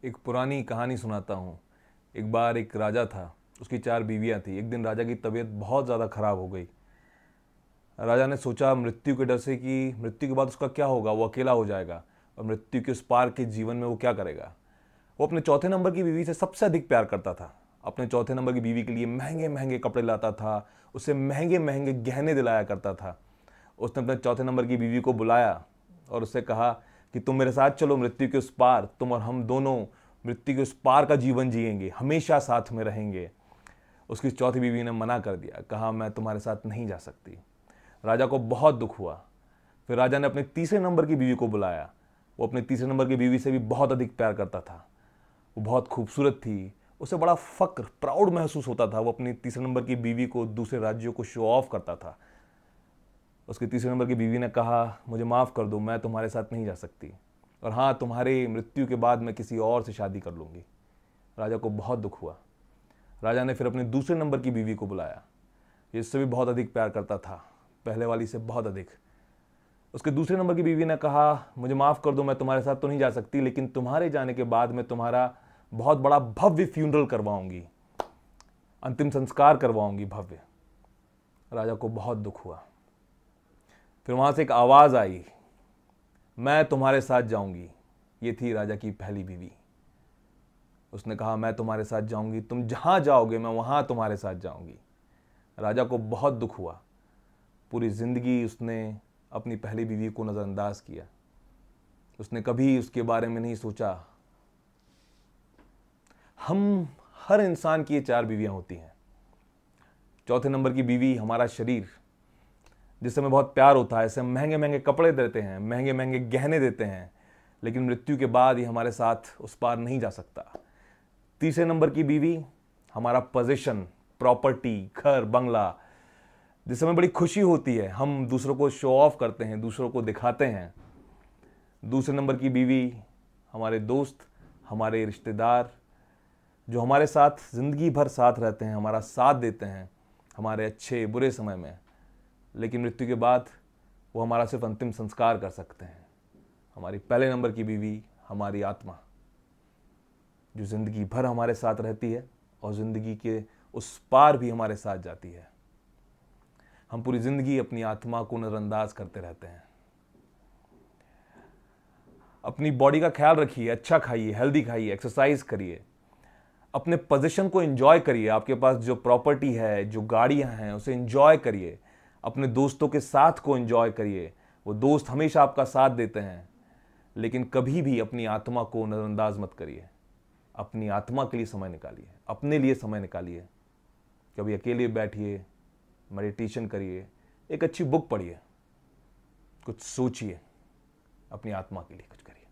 एक पुरानी कहानी सुनाता हूँ। एक बार एक राजा था, उसकी 4 बीवियाँ थी। एक दिन राजा की तबीयत बहुत ज़्यादा ख़राब हो गई। राजा ने सोचा मृत्यु के डर से कि मृत्यु के बाद उसका क्या होगा, वो अकेला हो जाएगा और मृत्यु के उस पार के जीवन में वो क्या करेगा। वो अपने चौथे नंबर की बीवी से सबसे अधिक प्यार करता था। अपने चौथे नंबर की बीवी के लिए महंगे महंगे कपड़े लाता था, उसे महंगे महंगे गहने दिलाया करता था। उसने अपने चौथे नंबर की बीवी को बुलाया और उससे कहा कि तुम मेरे साथ चलो मृत्यु के उस पार, तुम और हम दोनों मृत्यु के उस पार का जीवन जिएंगे, हमेशा साथ में रहेंगे। उसकी चौथी बीवी ने मना कर दिया, कहा मैं तुम्हारे साथ नहीं जा सकती। राजा को बहुत दुख हुआ। फिर राजा ने अपने तीसरे नंबर की बीवी को बुलाया। वो अपने तीसरे नंबर की बीवी से भी बहुत अधिक प्यार करता था। वो बहुत खूबसूरत थी, उसे बड़ा फक्र, प्राउड महसूस होता था। वो अपनी तीसरे नंबर की बीवी को दूसरे राज्यों को शो ऑफ करता था। उसके तीसरे नंबर की बीवी ने कहा, मुझे माफ़ कर दो, मैं तुम्हारे साथ नहीं जा सकती, और हाँ, तुम्हारी मृत्यु के बाद मैं किसी और से शादी कर लूँगी। राजा को बहुत दुख हुआ। राजा ने फिर अपने दूसरे नंबर की बीवी को बुलाया। ये इससे भी बहुत अधिक प्यार करता था, पहले वाली से बहुत अधिक। उसके दूसरे नंबर की बीवी ने कहा, मुझे माफ़ कर दो, मैं तुम्हारे साथ तो नहीं जा सकती, लेकिन तुम्हारे जाने के बाद मैं तुम्हारा बहुत बड़ा भव्य फ्यूनरल करवाऊंगी, अंतिम संस्कार करवाऊंगी भव्य। राजा को बहुत दुख हुआ। फिर वहां से एक आवाज़ आई, मैं तुम्हारे साथ जाऊंगी। ये थी राजा की पहली बीवी। उसने कहा, मैं तुम्हारे साथ जाऊंगी, तुम जहां जाओगे मैं वहां तुम्हारे साथ जाऊंगी। राजा को बहुत दुख हुआ। पूरी जिंदगी उसने अपनी पहली बीवी को नज़रअंदाज किया। उसने कभी उसके बारे में नहीं सोचा। हम हर इंसान की ये 4 बीवियां होती हैं। चौथे नंबर की बीवी हमारा शरीर, जिससे हमें बहुत प्यार होता है, इसे महंगे महंगे कपड़े देते हैं, महंगे महंगे गहने देते हैं, लेकिन मृत्यु के बाद ये हमारे साथ उस पार नहीं जा सकता। तीसरे नंबर की बीवी हमारा पोजीशन, प्रॉपर्टी, घर, बंगला, जिससे हमें बड़ी खुशी होती है, हम दूसरों को शो ऑफ करते हैं, दूसरों को दिखाते हैं। दूसरे नंबर की बीवी हमारे दोस्त, हमारे रिश्तेदार, जो हमारे साथ ज़िंदगी भर साथ रहते हैं, हमारा साथ देते हैं हमारे अच्छे बुरे समय में, लेकिन मृत्यु के बाद वो हमारा सिर्फ अंतिम संस्कार कर सकते हैं। हमारी पहले नंबर की बीवी हमारी आत्मा, जो ज़िंदगी भर हमारे साथ रहती है और ज़िंदगी के उस पार भी हमारे साथ जाती है। हम पूरी ज़िंदगी अपनी आत्मा को नज़रअंदाज करते रहते हैं। अपनी बॉडी का ख्याल रखिए, अच्छा खाइए, हेल्दी खाइए, एक्सरसाइज करिए, अपने पोजीशन को एंजॉय करिए। आपके पास जो प्रॉपर्टी है, जो गाड़ियां हैं, उसे एंजॉय करिए। अपने दोस्तों के साथ को एंजॉय करिए। वो दोस्त हमेशा आपका साथ देते हैं, लेकिन कभी भी अपनी आत्मा को नज़रअंदाज मत करिए। अपनी आत्मा के लिए समय निकालिए, अपने लिए समय निकालिए। कभी अकेले बैठिए, मेडिटेशन करिए, एक अच्छी बुक पढ़िए, कुछ सोचिए, अपनी आत्मा के लिए कुछ करिए।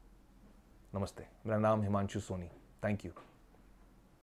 नमस्ते, मेरा नाम हिमांशु सोनी। Thank you.